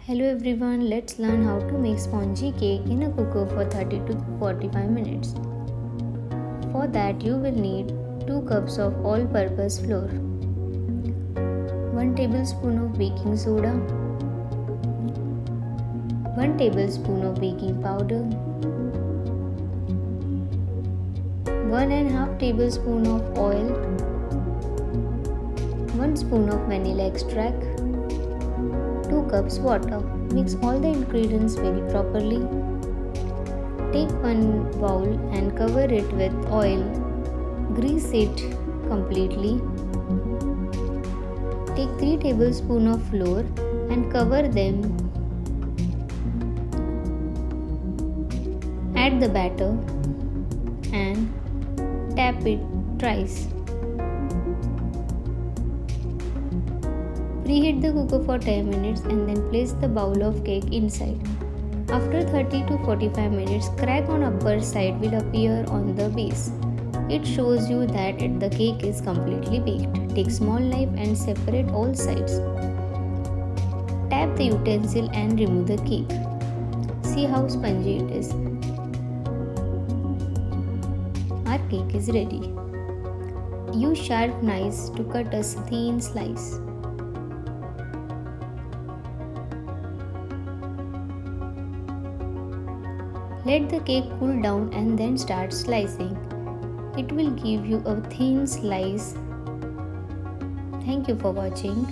Hello everyone, let's learn how to make spongy cake in a cooker for 30 to 45 minutes. For that you will need 2 cups of all-purpose flour, 1 tablespoon of baking soda, 1 tablespoon of baking powder, 1 and half tablespoon of oil, 1 spoon of vanilla extract, 2 cups water. Mix all the ingredients very properly. Take one bowl and cover it with oil. Grease it completely. Take 3 tablespoons of flour and cover them. Add the batter and tap it thrice. Preheat the cooker for 10 minutes and then place the bowl of cake inside. After 30 to 45 minutes, crack on upper side will appear on the base. It shows you that the cake is completely baked. Take small knife and separate all sides. Tap the utensil and remove the cake. See how spongy it is. Our cake is ready. Use sharp knives to cut a thin slice. Let the cake cool down and then start slicing. It will give you a thin slice. Thank you for watching.